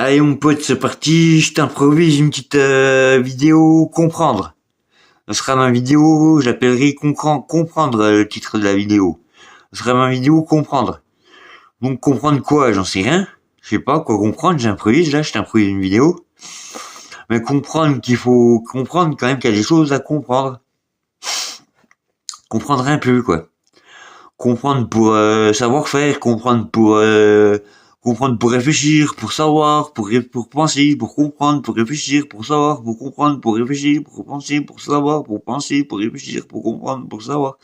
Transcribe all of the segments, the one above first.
Allez mon pote, c'est parti, je t'improvise une petite vidéo comprendre. Ce sera ma vidéo, j'appellerai comprendre le titre de la vidéo. Ce sera ma vidéo comprendre. Donc comprendre quoi, j'en sais rien. Je sais pas quoi comprendre, j'improvise, là je t'improvise une vidéo. Mais comprendre qu'il faut comprendre quand même qu'il y a des choses à comprendre. Comprendre un peu quoi. Comprendre pour savoir faire, comprendre pour réfléchir, pour savoir, pour penser, pour comprendre, pour réfléchir, pour savoir, pour comprendre, pour réfléchir, pour penser, pour savoir, pour penser, pour réfléchir, pour comprendre, pour savoir.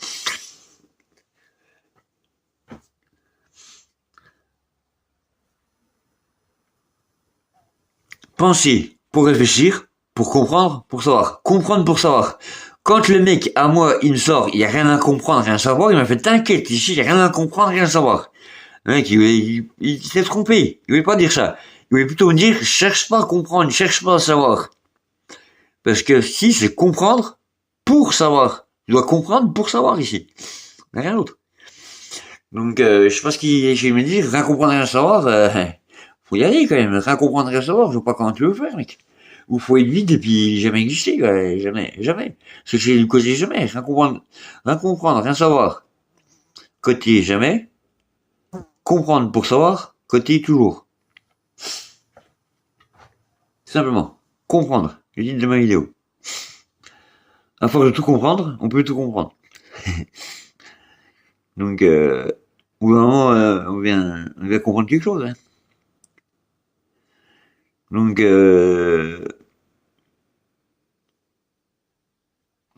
Penser pour réfléchir, pour comprendre, pour savoir. Comprendre pour savoir. Quand le mec, à moi, il me sort, il y a rien à comprendre, rien à savoir, il m'a fait t'inquiète, ici, il y a rien à comprendre, rien à savoir. Le mec, il s'est trompé. Il voulait pas dire ça. Il voulait plutôt me dire, cherche pas à comprendre, cherche pas à savoir. Parce que si, c'est comprendre pour savoir. Tu dois comprendre pour savoir ici. Il n'y a rien d'autre. Donc, je sais pas ce qu'il me dit, rien comprendre, rien savoir, faut y aller quand même. Rien comprendre, rien savoir, je vois pas comment tu veux faire, mec. Ou faut être vide et puis jamais exister, quoi. Jamais, jamais. Parce que c'est du côté jamais. Rien comprendre, rien savoir. Côté jamais. Comprendre pour savoir. Côté toujours. Simplement. Comprendre. Le titre de ma vidéo. À force de tout comprendre, on peut tout comprendre. Donc, au bout d'un moment, on vient comprendre quelque chose. Hein. Donc,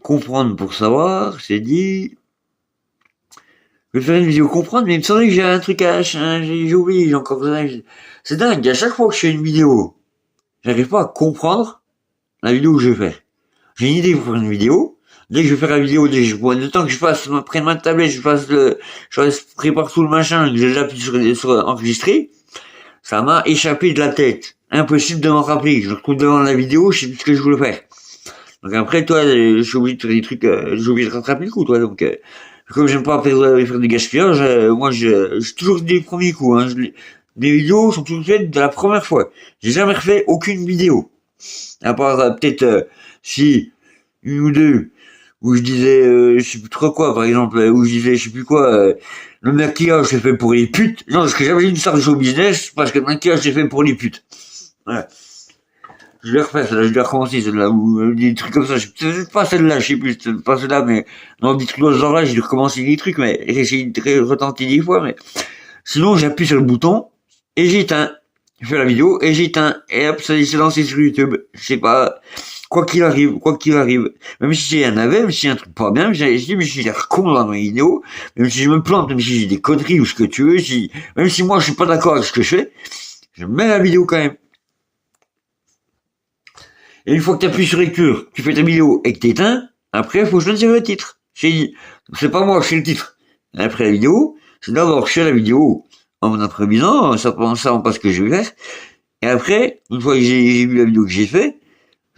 comprendre pour savoir, c'est dit. Je vais faire une vidéo comprendre, mais il me semblait que j'ai un truc j'ai oublié, j'ai encore besoin. C'est dingue, à chaque fois que je fais une vidéo, j'arrive pas à comprendre la vidéo que je vais faire. J'ai une idée pour faire une vidéo. Dès que je vais faire la vidéo, le temps que je passe, prenne ma tablette, je prépare tout le machin, que j'appuie sur enregistrer, ça m'a échappé de la tête. Impossible de m'en rappeler. Je me retrouve devant la vidéo, je sais plus ce que je voulais faire. Donc après, toi, je suis obligé de faire des trucs, je suis obligé de rattraper le coup, toi. Donc, comme j'aime pas faire du gaspillage, moi, j'ai toujours des premiers coups. Hein. Les vidéos sont toutes faites de la première fois. J'ai jamais refait aucune vidéo. À part peut-être si une ou deux où je disais je sais plus trop quoi par exemple où je disais je sais plus quoi le maquillage c'est fait pour les putes. Non, parce que j'avais une sorte de show business parce que le maquillage c'est fait pour les putes. Voilà. Je vais refaire celle-là, je vais recommencer celle-là ou des trucs comme ça. C'est pas celle-là, je sais plus, c'est pas celle-là, mais dans des trucs dans ce genre-là, j'ai dû recommencer des trucs, mais j'ai essayé de retenter des fois, mais sinon j'appuie sur le bouton et j'éteins. Je fais la vidéo et j'éteins et hop, ça s'est lancé sur YouTube. Je sais pas, quoi qu'il arrive, même si c'est un navet, même si c'est un truc pas bien, je dis, mais si j'ai l'air con dans ma vidéo, même si je me plante, même si j'ai des conneries ou ce que tu veux, même si moi je suis pas d'accord avec ce que je fais, je mets la vidéo quand même. Et une fois que tu appuies sur lecture, tu fais ta vidéo et que t'éteins, après, il faut choisir le titre. C'est pas moi, c'est le titre. Et après la vidéo, c'est d'abord je fais la vidéo en improvisant, en savant pas ce que je vais faire. Et après, une fois que j'ai vu la vidéo que j'ai fait,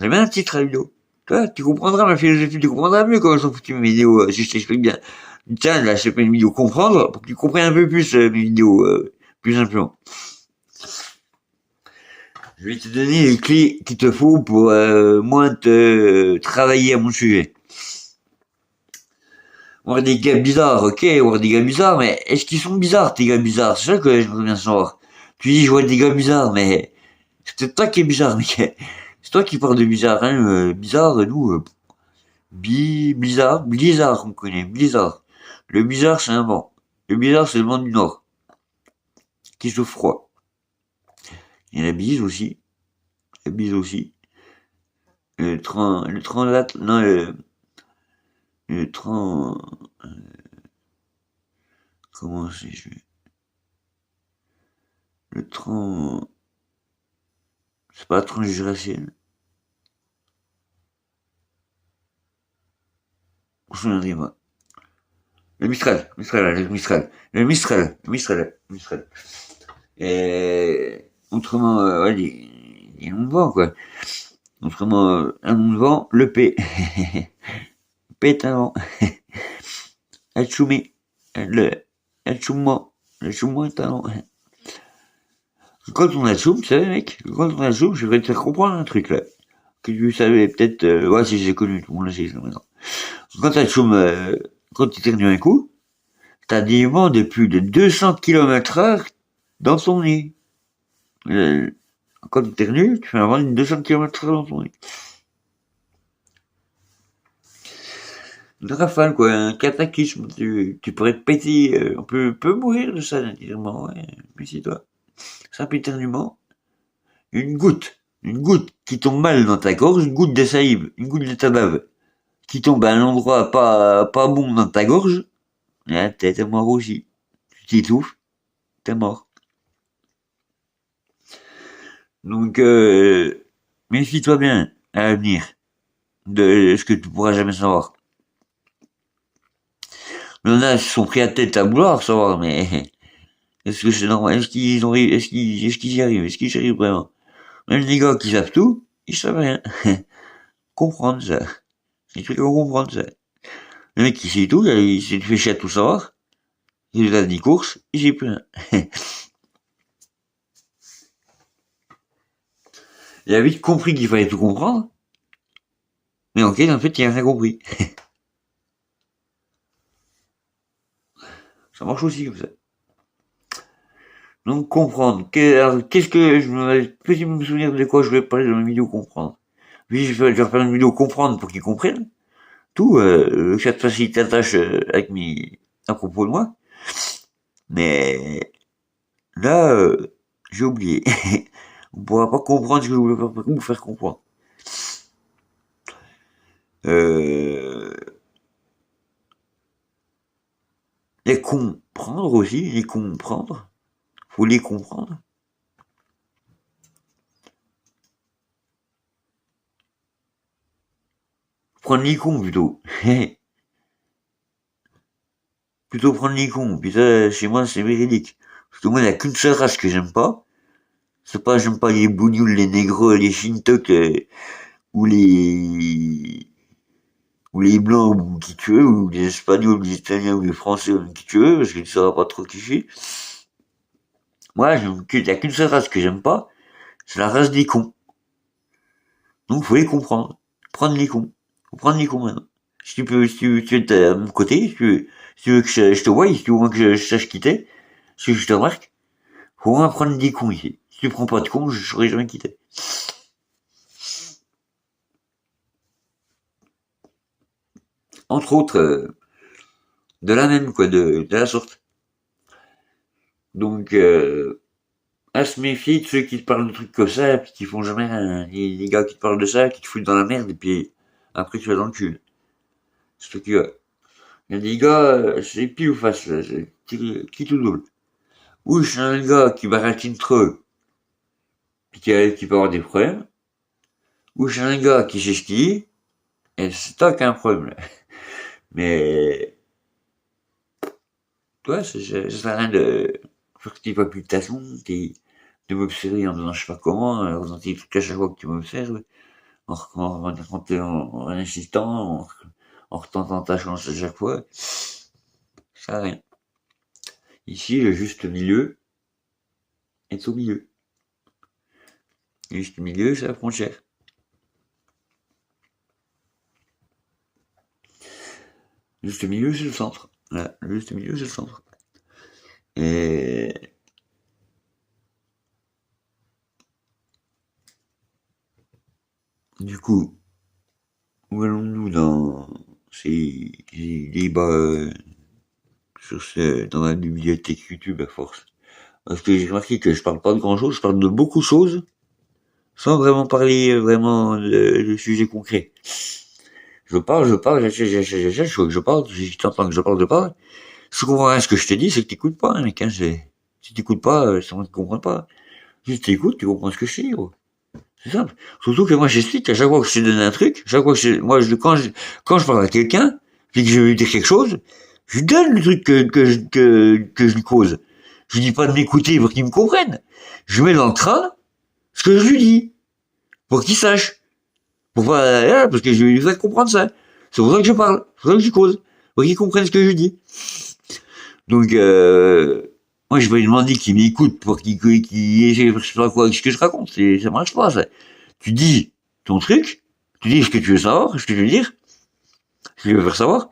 j'ai mis un titre à la vidéo. Toi, tu comprendras ma philosophie, tu comprendras mieux comment sont foutues mes vidéos, si je t'explique bien. Tiens, là, c'est pas une vidéo comprendre, pour que tu comprennes un peu plus mes vidéos, plus simplement. Je vais te donner les clés qu'il te faut pour moins te travailler à mon sujet. On va des gars bizarres, ok, on va des gars bizarres, mais est-ce qu'ils sont bizarres, tes gars bizarres? C'est ça que j'aimerais bien savoir. Tu dis, je vois des gars bizarres, mais c'est peut-être toi qui es bizarre, mec. C'est toi qui parles de bizarre, hein, bizarre, nous, Blizzard, on connaît, Blizzard. Le bizarre, c'est un vent. Le bizarre, c'est le vent du Nord, qui souffre froid. Il y a la bise aussi, la bise aussi. Le train là, non, le train, comment c'est, le train, c'est pas le train jurassien. Je me souviendrai pas. Le Mistral. Et, autrement, ouais, des noms de vent, quoi. Autrement, un nom de vent, le P. P est un vent. El Choumi. Le Choumo. Le Choumo est un vent. Quand on a le zoom, tu sais, mec, quand on a le zoom, je vais te faire comprendre un truc, là. Que tu savais peut-être, ouais, si j'ai connu, tout le monde le sait, ça, maintenant. Quand t'as le zoom, quand tu éternues un coup, t'as des vents de plus de 200 km/h dans ton nez. Euh, Quand tu éternues, tu fais un vent de 200 km/h dans ton nez. Une rafale, quoi, un cataclysme, tu pourrais te péter, on peut mourir de ça, naturellement, ouais, mais c'est toi. Simple éternuement, une goutte qui tombe mal dans ta gorge, une goutte de salive, une goutte de ta bave, qui tombe à un endroit pas bon dans ta gorge, là, t'es mort aussi. Tu t'étouffes, t'es mort. Donc, méfie-toi bien à l'avenir de ce que tu pourras jamais savoir. Il y en a qui sont pris à tête à vouloir savoir, mais est-ce que c'est normal? Est-ce qu'ils y arrivent? Est-ce qu'ils y arrivent vraiment? Même les gars qui savent tout, ils savent rien. Comprendre ça. Les trucs à comprendre ça. Le mec qui sait tout, il s'est fait chier à tout savoir. Il a 10 courses, il sait plus rien. Il a vite compris qu'il fallait tout comprendre. Mais en fait, il a rien compris. Ça marche aussi comme ça. Donc, comprendre. Alors, qu'est-ce que peux-tu me souvenir de quoi je vais parler dans la vidéo comprendre? Oui, je vais faire une vidéo comprendre pour qu'ils comprennent. Tout, chaque facilite la tâche à propos de moi. Mais là, j'ai oublié. On pourra pas comprendre ce que je voulais vous faire comprendre. Euh, les comprendre aussi, les comprendre. Faut les comprendre. Prendre les cons plutôt. Plutôt prendre les cons. Puis ça, chez moi, c'est véridique. Parce que moi, il n'y a qu'une seule race que j'aime pas. C'est pas, j'aime pas les bougnoules, les négros, les shintok, ou les blancs, ou qui tu veux, ou les espagnols, ou les italiens, ou les français, ou qui tu veux, parce que tu sauras pas trop kiffer. Moi, il y a qu'une seule race que j'aime pas, c'est la race des cons. Donc, faut les comprendre. Prendre les cons. Faut prendre les cons maintenant. Si tu es à mon côté, si tu veux que je te voie, si tu veux que je sache qui t'es, si je te remarque, faut vraiment prendre des cons ici. Si tu prends pas de cons, je saurais jamais qui t'es. Entre autres, de la même, quoi, de la sorte. Donc, à se méfier de ceux qui te parlent de trucs comme ça, puis qui font jamais rien. Les gars qui te parlent de ça, qui te foutent dans la merde, et puis après tu vas dans le cul. C'est ce que tu as. Il y a des gars, c'est pile ou face, là, c'est qui tout double. Ou c'est un gars qui baratine trop, puis qui peut avoir des problèmes. Ou c'est un gars qui sait ce qu'il dit, et c'est toi qui as un problème, là. Mais, toi, ça sert à rien de faire tes palpitations, de m'observer en disant je sais pas comment, ressentir tout à chaque fois que tu m'observes, en insistant, en retentant ta chance à chaque fois. Ça sert à rien. Ici, le juste milieu est au milieu. Le juste milieu, c'est la frontière. Le juste milieu, c'est le centre. Voilà, le juste milieu, c'est le centre. Et du coup, où allons-nous dans ces débats dans la bibliothèque YouTube à force? Parce que j'ai remarqué que je parle pas de grand chose, je parle de beaucoup de choses, sans vraiment parler vraiment de sujets concrets. J'achète, je parle, si tu entends que je parle. Si tu comprends rien à ce que je te dis, c'est que t'écoutes pas, hein, mec, hein, si t'écoutes pas, c'est moi qui comprends pas. Si tu t'écoutes, tu comprends ce que je te dis, gros. C'est simple. Surtout que moi, j'explique à chaque fois que je te donne un truc, chaque fois que quand je parle à quelqu'un, puis que je vais lui dire quelque chose, je lui donne le truc que je lui cause. Je lui dis pas de m'écouter pour qu'il me comprenne. Je mets dans le crâne ce que je lui dis. Pour qu'il sache. Pour pas, parce que je lui fais comprendre ça. C'est pour ça que je parle. C'est pour ça que je cause. Pour qu'il comprenne ce que je dis. Donc, Moi, je vais lui demander qu'il m'écoute pour qu'il je sais pas quoi, ce que je raconte. Ça marche pas, ça. Tu dis ton truc, tu dis ce que tu veux savoir, ce que tu veux dire, ce que tu veux faire savoir,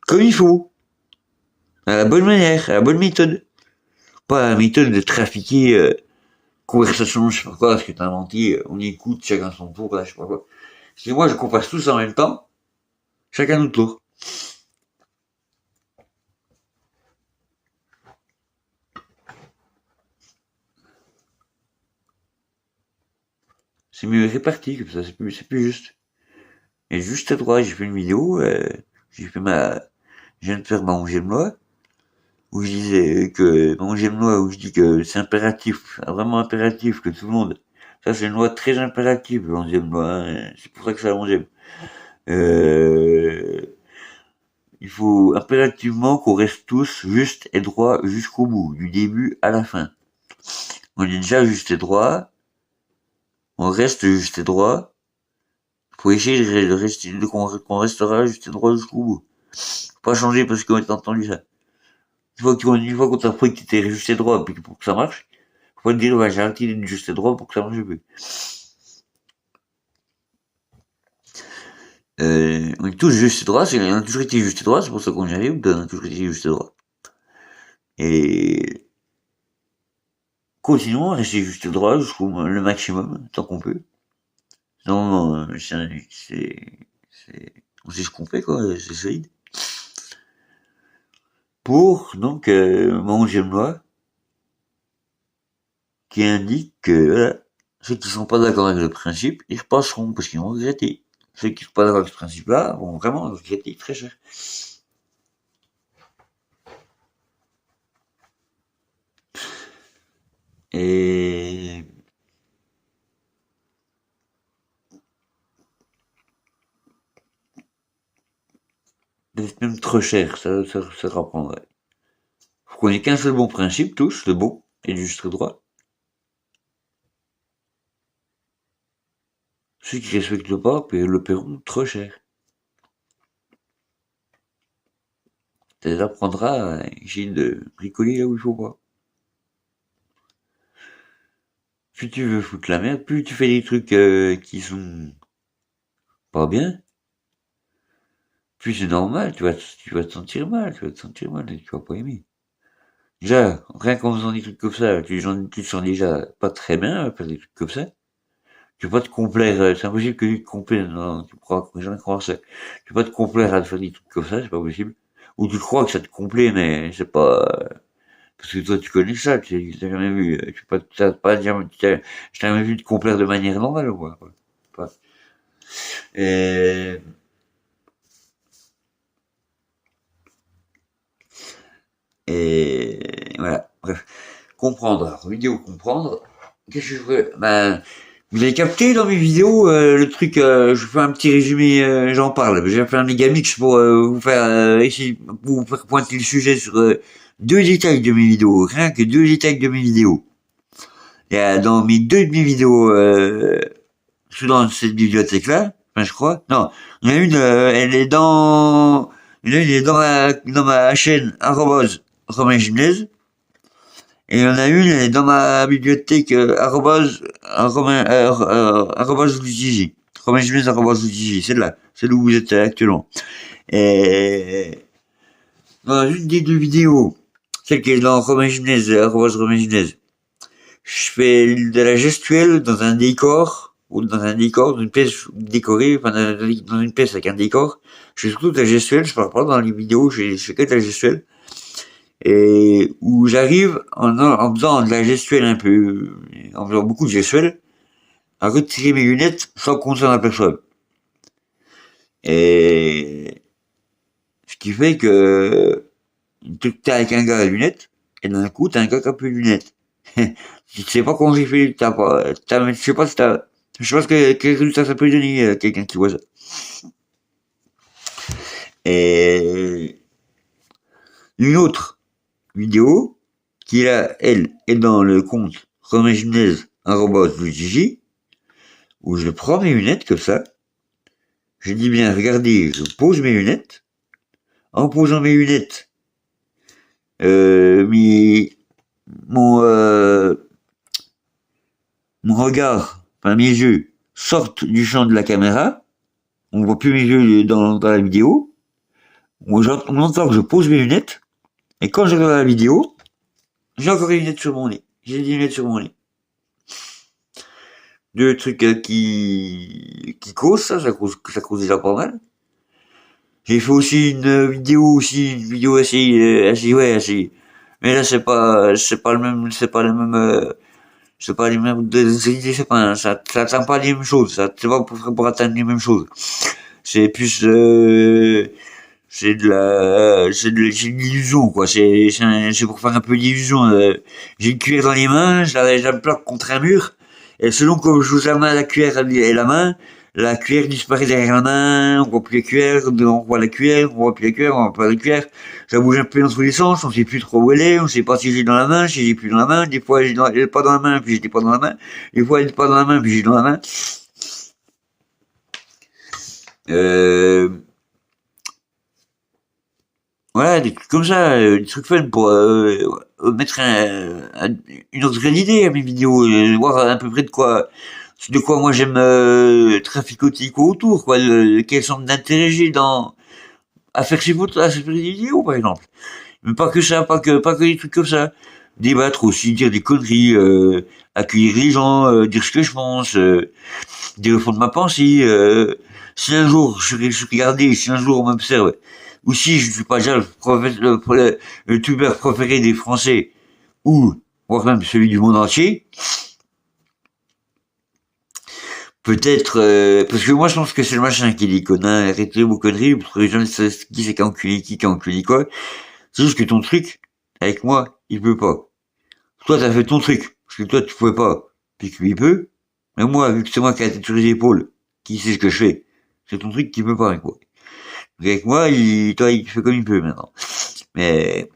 comme il faut. À la bonne manière, à la bonne méthode. Pas la méthode de trafiquer, conversation, je sais pas quoi, ce que t'as inventé, on écoute, chacun son tour, là, je sais pas quoi. Si moi, je qu'on fasse tous en même temps, chacun notre tour. C'est mieux réparti, comme ça, c'est plus juste. Et juste à droite, j'ai fait une vidéo, j'ai fait je viens de faire ma 11e loi, où je disais que, ma 11e loi, où je dis que c'est impératif, vraiment impératif que tout le monde, ça c'est une loi très impérative, la 11e loi, hein, c'est pour ça que c'est la 11e. Euh, il faut impérativement qu'on reste tous justes et droits jusqu'au bout, du début à la fin. On est déjà juste et droit, on reste juste et droit, faut essayer de rester, qu'on restera juste et droit jusqu'au bout. Faut pas changer parce qu'on a entendu ça. Une fois qu'on t'a appris que t'étais juste et droit, puis que pour que ça marche, faut pas te dire, ouais, j'ai arrêté d'être juste et droit pour que ça marche plus. On est tous juste et droit, on a toujours été juste et droit, c'est pour ça qu'on y arrive, on a toujours été juste et droit. Et continuons à rester juste et droit jusqu'au le maximum, tant qu'on peut. Non, on sait ce qu'on fait, quoi, c'est solide. Pour, donc, ma 11e loi, qui indique que, voilà, ceux qui sont pas d'accord avec le principe, ils repasseront parce qu'ils vont regretter. Ceux qui sont pas d'accord avec ce principe-là vont vraiment regretter très cher. Et peut-être même trop cher, ça reprendrait. Faut qu'on ait qu'un seul bon principe, tous, le bon et le juste droit. Ceux qui respectent pas le paieront trop cher. Ça apprendra à essayer de bricoler là où il faut pas. Plus tu veux foutre la merde, plus tu fais des trucs qui sont pas bien, plus c'est normal, tu vas te sentir mal, tu vas te sentir mal et tu vas pas aimer. Déjà, rien qu'en faisant des trucs comme ça, tu te sens déjà pas très bien à faire des trucs comme ça. Tu peux pas te complaire, c'est impossible que tu te complaises, non, tu pourras jamais croire ça. Tu peux pas te complaire à faire des trucs comme ça, c'est pas possible. Ou tu crois que ça te complaît, mais c'est pas, parce que toi tu connais ça, tu t'as jamais vu, t'as pas jamais, je t'ai jamais vu te complaire de manière normale, quoi. Pas. Et, et voilà. Bref. Comprendre. Alors, vidéo comprendre. Qu'est-ce que je veux? Ben, vous avez capté dans mes vidéos le truc, je fais un petit résumé, j'en parle. J'ai fait un méga mix pour vous faire essayer, pour vous faire pointer le sujet sur deux détails de mes vidéos, rien que deux détails de mes vidéos. Et dans mes deux de mes vidéos, je suis dans cette bibliothèque-là, enfin je crois. Non, il y en a une, elle est dans, il y en a une, elle est dans ma chaîne Romain Gymnase. Et il y en a une, elle est dans ma bibliothèque Romain Romain Gymnase celle-là, celle où vous êtes actuellement. Et dans une des deux vidéos, celle qui est dans Romain Gymnase, je fais de la gestuelle dans un décor, ou dans une pièce décorée, enfin dans une pièce avec un décor. Je fais surtout de la gestuelle, je parle pas dans les vidéos, je fais que de la gestuelle. Et où j'arrive en faisant de la gestuelle un peu, en faisant beaucoup de gestuelle, à retirer mes lunettes sans qu'on s'en aperçoive. Et ce qui fait que t'es avec un gars à lunettes, et d'un coup t'as un gars qui a plus de lunettes. Je sais pas comment j'ai fait, je sais pas si je sais pas quel résultat ça peut donner quelqu'un qui voit ça. Et une autre vidéo qui là, elle, est dans le compte Romain Gymnase @Luigi, où je prends mes lunettes comme ça, je dis bien, regardez, je pose mes lunettes, en posant mes lunettes, mais mon mon regard, enfin mes yeux, sortent du champ de la caméra. On voit plus mes yeux dans la vidéo. On entend que je pose mes lunettes. Et quand je regarde la vidéo, j'ai encore des lunettes sur mon nez. J'ai des lunettes sur mon nez. Deux trucs qui causent ça cause déjà pas mal. J'ai fait aussi une vidéo assez. Mais là c'est pas le même, c'est pas les mêmes, c'est pas, ça atteint pas les mêmes choses. Ça, c'est pas pour atteindre les mêmes choses. C'est plus, c'est de l'illusion, quoi. C'est pour faire un peu d'illusion. J'ai une cuillère dans les mains, je la plaque contre un mur, et selon que je joue la main, la cuillère et la cuillère disparaît derrière la main, on voit plus la cuillère, on voit la cuillère, on voit plus la cuillère, on voit pas la cuillère. Ça bouge un peu dans tous les sens, on sait plus trop où elle est, on sait pas si j'ai dans la main, si j'ai plus dans la main, des fois elle est pas dans la main, puis j'étais pas dans la main, des fois elle est pas dans la main, puis j'ai dans la main. Euh, Voilà, des trucs comme ça, des trucs fun pour mettre une autre idée à mes vidéos, voir à peu près de quoi moi j'aime traficoter quoi autour, quoi, quel centre d'intérêt j'ai à faire ces photos, à faire des vidéos par exemple. Mais pas que ça, pas que des trucs comme ça. Débattre aussi, dire des conneries, accueillir les gens, dire ce que je pense, dire le fond de ma pensée. Si un jour je suis regardé, si un jour on m'observe, ou si je suis pas déjà le youtubeur préféré des Français, ou voire même celui du monde entier, peut-être parce que moi je pense que c'est le machin qui dit conneries, arrêtez vos conneries, parce que les gens savent qui c'est qui a enculé quoi. C'est juste que ton truc, avec moi, il peut pas. Toi, t'as fait ton truc, parce que toi, tu pouvais pas, puis que lui, il peut. Mais moi, vu que c'est moi qui a la tête sur les épaules, qui sait ce que je fais, c'est ton truc qui peut pas avec moi. Donc avec moi, il fait comme il peut maintenant. Mais,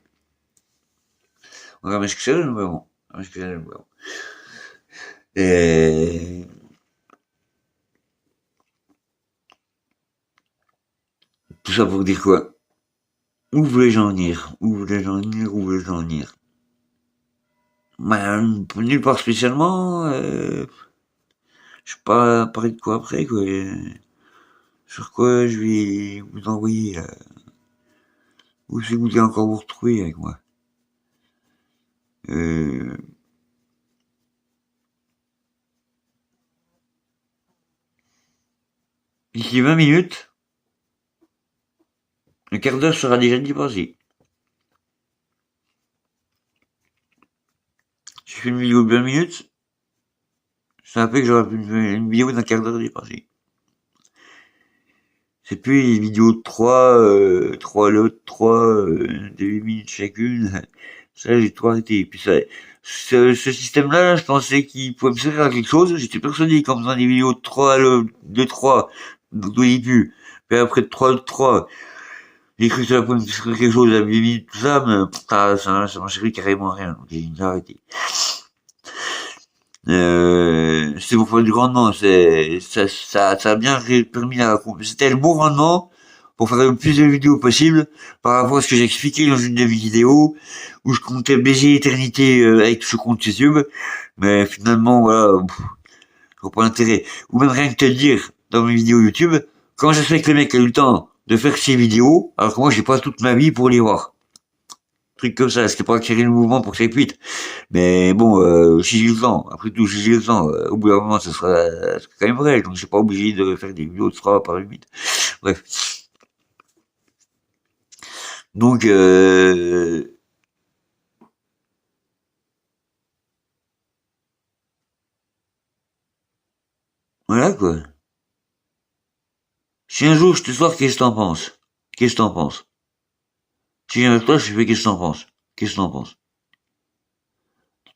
on va ce que c'est, nous verrons. On va ce que c'est, nous verrons. Et, tout ça pour dire quoi? Où voulais-je en venir? Où voulais-je en venir? Où voulais-je en venir? Ben, nulle part spécialement, je sais pas parler de quoi après, quoi. Sur quoi je vais vous envoyer, là? Où c'est que vous allez encore vous retrouver avec moi? D'ici 20 minutes, le quart d'heure sera déjà dépassé. Si je fais une vidéo de 20 minutes, ça fait que j'aurai une vidéo d'un quart d'heure dépassée. C'est plus les vidéos de 3, de 8 minutes chacune. Ça, j'ai tout arrêté. Puis ça, ce système-là, je pensais qu'il pouvait me servir à quelque chose. J'étais persuadé qu'en faisant des vidéos de 3, de 3, au début, puis après de 3, j'ai cru que ça pouvait me servir quelque chose à 8 minutes, tout ça, mais ça m'a servi carrément à rien. Donc j'ai arrêté. C'est pour faire du rendement, ça a bien permis c'était le bon rendement pour faire le plus de vidéos possible par rapport à ce que j'ai expliqué dans une de mes vidéos où je comptais baiser l'éternité avec ce compte YouTube, mais finalement voilà, je vois pas l'intérêt. Ou même rien que te dire dans mes vidéos YouTube, comment ça se fait que le mec a eu le temps de faire ses vidéos alors que moi j'ai pas toute ma vie pour les voir. Truc comme ça, c'était pas créer le mouvement pour que ça puisse. Mais bon, si j'ai le temps, après tout, si j'ai le temps, au bout d'un moment, ça sera quand même vrai, donc je suis pas obligé de faire des vidéos de 3 par 8. Bref. Donc, voilà, quoi. Si un jour je te sors, qu'est-ce que t'en penses? Qu'est-ce que t'en penses? Si j'ai avec toi, je fais qu'est-ce que t'en penses? Qu'est-ce que t'en penses?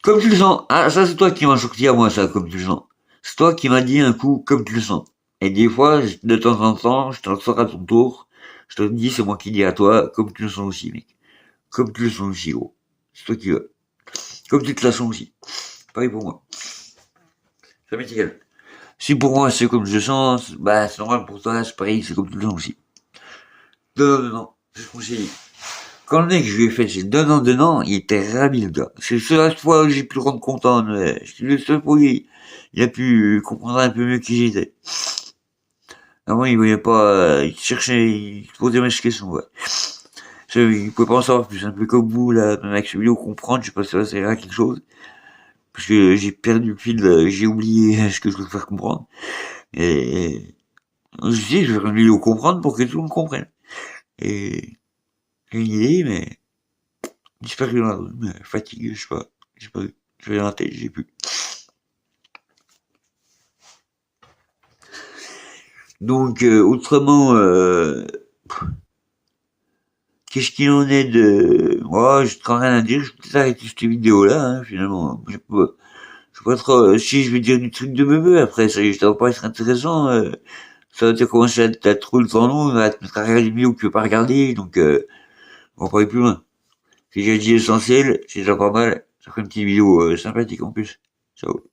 Comme tu le sens. Ah, ça, c'est toi qui m'as sorti à moi, ça, comme tu le sens. C'est toi qui m'as dit un coup, comme tu le sens. Et des fois, de temps en temps, je te le sors à ton tour. Je te dis, c'est moi qui dis à toi, comme tu le sens aussi, mec. Comme tu le sens aussi, gros. C'est toi qui veux. Comme tu te la sens aussi. Pareil pour moi. Ça m'est égal. Si pour moi c'est comme je le sens, bah c'est normal pour toi, c'est pareil, c'est comme tu le sens aussi. Non, non, non, non. C'est ce qu'on s'est dit. quand le mec, je lui ai fait c'est donnant, il était ravi, le gars. C'est la seule fois où j'ai pu le rendre content, mais c'est le seul fois où il a pu comprendre un peu mieux qui j'étais. Avant, il voyait pas, il cherchait, il se posait mes questions, ouais. Il pouvait pas en savoir plus, un peu comme vous, là, même avec ce vidéo, comprendre, je sais pas si ça sert à quelque chose. Parce que j'ai perdu le fil, j'ai oublié ce que je voulais faire comprendre. Et, je me suis dit, je vais faire une vidéo comprendre pour que tout le monde comprenne. Et, j'ai une idée, mais, j'espère que j'en ai, mais fatigué, je sais pas, j'ai pas vu. Je vais dans la tête, j'ai plus. Donc, autrement, qu'est-ce qu'il en est de... Moi, j'ai quand rien à dire, je vais peut-être arrêter cette vidéo-là, hein, finalement. Je sais pas trop, si je vais dire du truc de bébé, après, ça va pas être intéressant, ça va te commencer à trop le temps long, à te mettre à regarder des vidéos que tu veux pas regarder, donc, on va pas aller plus loin. Si j'ai dit l'essentiel, c'est déjà pas mal, ça fait une petite vidéo, sympathique en plus. Ciao.